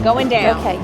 Going down. Okay.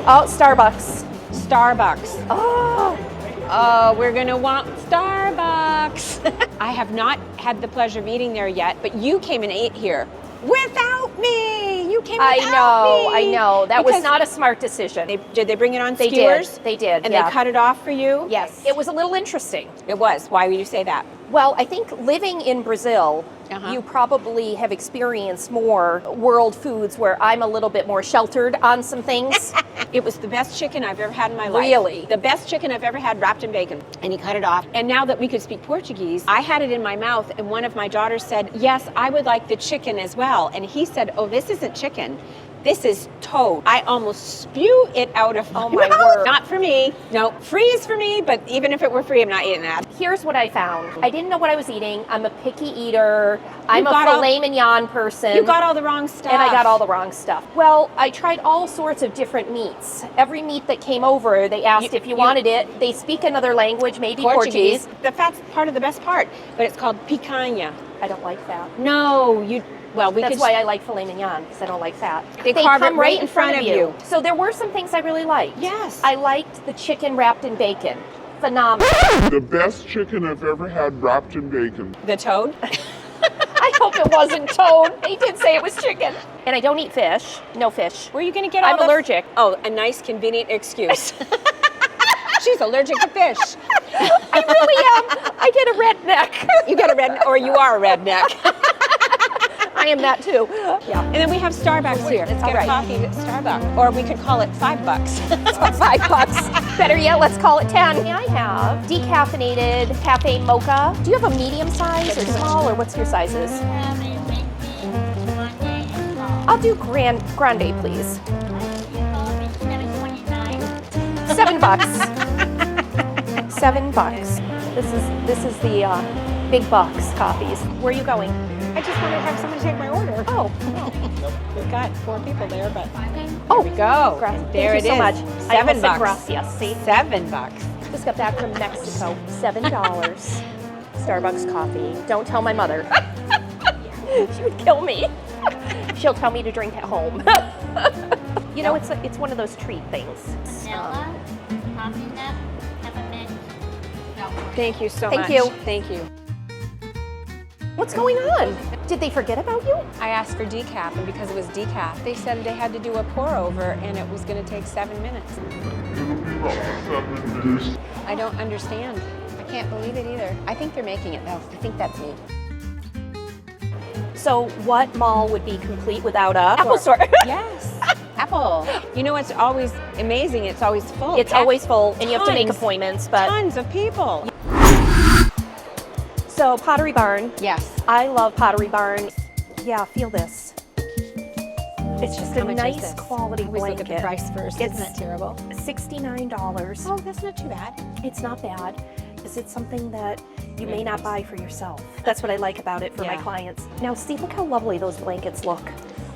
Oh, Starbucks. Starbucks. Oh, we're gonna want Starbucks. I have not had the pleasure of eating there yet, but you came and ate here without me. You came without me. I know. That was not a smart decision. Did they bring it on skewers? They did. And they cut it off for you? Yes. It was a little interesting. It was. Why would you say that? Well, I think living in Brazil, you probably have experienced more world foods where I'm a little bit more sheltered on some things. It was the best chicken I've ever had in my life. Really? The best chicken I've ever had, wrapped in bacon. And he cut it off. And now that we could speak Portuguese, I had it in my mouth, and one of my daughters said, yes, I would like the chicken as well. And he said, oh, this isn't chicken. This is toad. I almost spew it out of my mouth. Word. Not for me. No, free is for me, but even if it were free, I'm not eating that. Here's what I found. I didn't know what I was eating. I'm a picky eater. I'm a filet mignon person. You got all the wrong stuff. And I got all the wrong stuff. Well, I tried all sorts of different meats. Every meat that came over, they asked if you wanted it. They speak another language, maybe Portuguese. The fat's part of the best part, but it's called picanha. I don't like that. No, that's why I like filet mignon, because I don't like fat. They carve it right in front of you. So there were some things I really liked. Yes. I liked the chicken wrapped in bacon. Phenomenal. The best chicken I've ever had wrapped in bacon. The toad? I hope it wasn't toad. They did say it was chicken. And I don't eat fish. No fish. Where are you going to get I'm allergic. Oh, a nice convenient excuse. She's allergic to fish. I really am. I get a redneck. You get a redneck, or you are a redneck. I am that too. Yeah. And then we have Starbucks here. Let's get a coffee at Starbucks. Or we could call it $5. $5. Better yet, let's call it 10. May I have decaffeinated cafe mocha? Do you have a medium size or small, or what's your sizes? I'll do grande, please. $7. $7. This is the big box coffees. Where are you going? I just wanted to have someone take my order. Oh. We've got 4 people there, but oh, there we go. There Thank it you so is. much. $7. Gracias. See? $7. Just got back from Mexico. $7. Starbucks coffee. Don't tell my mother. She would kill me. She'll tell me to drink at home. You know, it's one of those treat things. Thank you so much. Thank you. Thank you. What's going on? Did they forget about you? I asked for decaf, and because it was decaf, they said they had to do a pour over, and it was going to take 7 minutes. I don't understand. I can't believe it either. I think they're making it, though. I think that's me. So what mall would be complete without a Apple store? Yes. Apple. You know what's always amazing? It's always full. It's always full, and you have to make appointments. But tons of people. So Pottery Barn. Yes. I love Pottery Barn. Yeah, feel this. It's just a nice quality blanket. Look at the price first. Isn't that terrible? $69. Oh, that's not too bad. It's not bad. Is it something that you may not buy for yourself? That's what I like about it for my clients. Now, see, look how lovely those blankets look.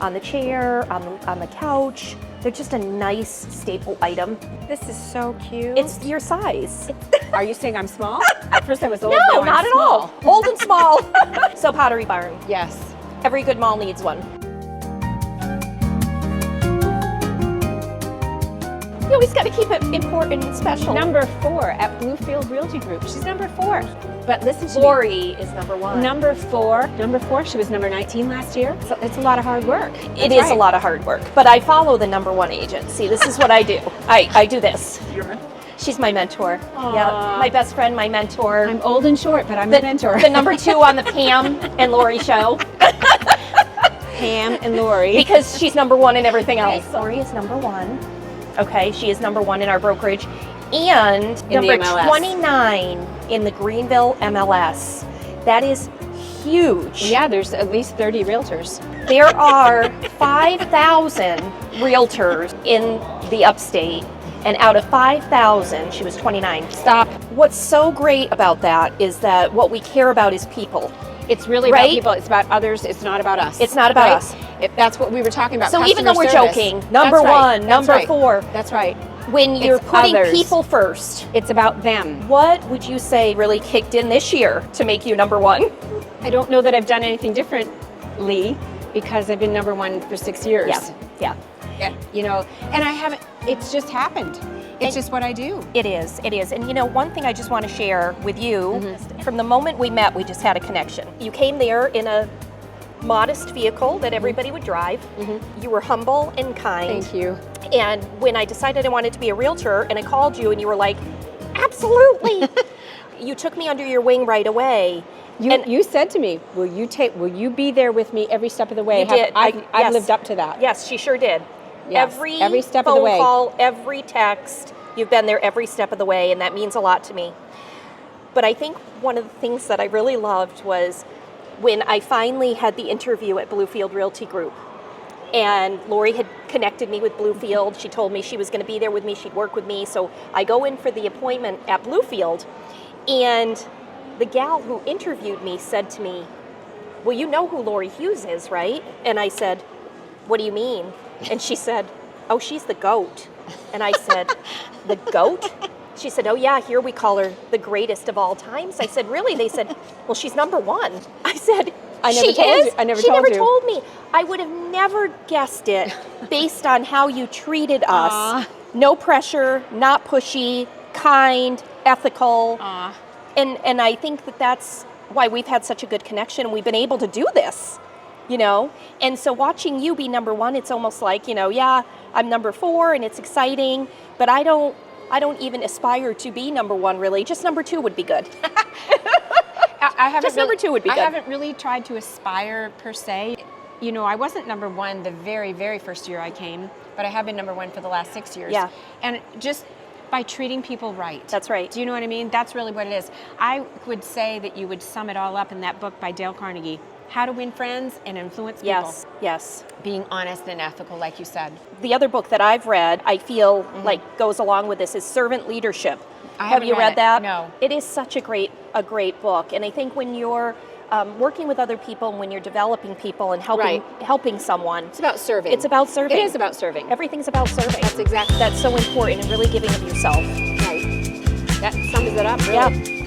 On the chair, on the couch. They're just a nice staple item. This is so cute. It's your size. Are you saying I'm small? At first I was old. No, not at all. Old and small. So Pottery Barn. Yes. Every good mall needs one. You always got to keep it important and special. Number 4 at Bluefield Realty Group. She's number 4. But listen to Laurie is number 1. Number 4. She was number 19 last year. So it's a lot of hard work. It is a lot of hard work. But I follow the number 1 agent. See, this is what I do. I do this. She's my mentor. Aww. Yeah, my best friend, my mentor. I'm old and short, but I'm the mentor. The number 2 on the Pam and Laurie show. Pam and Laurie. Because she's number 1 in everything else. Laurie is number 1. Okay, she is number 1 in our brokerage. And in number 29 in the Greenville MLS. That is huge. Yeah, there's at least 30 realtors. There are 5,000 realtors in the upstate. And out of 5,000, she was 29. Stop. What's so great about that is that what we care about is people. It's really about people. It's about others. It's not about us. It's not about us. That's what we were talking about. So even though we're joking, number 1, number 4. That's right. When you're putting people first. It's about them. What would you say really kicked in this year to make you number 1? I don't know that I've done anything differently because I've been number 1 for 6 years. Yeah. you know, and I haven't, it's just happened. It's just what I do. It is. And you know, one thing I just want to share with you, from the moment we met, we just had a connection. You came there in a modest vehicle that everybody would drive. You were humble and kind. Thank you. And when I decided I wanted to be a realtor and I called you and you were like, absolutely. You took me under your wing right away. You said to me, will you be there with me every step of the way? You did. I've lived up to that. Yes, she sure did. Yes, every step of the way. Phone call, every text, you've been there every step of the way, and that means a lot to me. But I think one of the things that I really loved was when I finally had the interview at Bluefield Realty Group. And Laurie had connected me with Bluefield. She told me she was going to be there with me, she'd work with me. So I go in for the appointment at Bluefield, and the gal who interviewed me said to me, well, you know who Laurie Hughes is, right? And I said, what do you mean? And she said, oh, she's the GOAT. And I said, the GOAT? She said, oh yeah, here we call her the greatest of all times. I said, really? They said, well, she's number one. I said, she never told me. I would have never guessed it based on how you treated us. No pressure, not pushy, kind, ethical. And I think that that's why we've had such a good connection and we've been able to do this, you know? And so watching you be number one, it's almost like, you know, yeah, I'm number 4 and it's exciting, but I don't even aspire to be number 1 really. Just number 2 would be good. Number 2 would be good. I haven't really tried to aspire per se. You know, I wasn't number 1 the very, very first year I came, but I have been number 1 for the last 6 years. Yeah. And just by treating people right. That's right. Do you know what I mean? That's really what it is. I would say that you would sum it all up in that book by Dale Carnegie, How to Win Friends and Influence People. Yes, yes. Being honest and ethical, like you said. The other book that I've read, I feel like goes along with this is Servant Leadership. Have you read that? No. It is such a great book. And I think when you're working with other people and when you're developing people and helping someone. It's about serving. It's about serving. It is about serving. Everything's about serving. That's exactly. That's so important and really giving of yourself. Right. That sums it up, really. Yeah.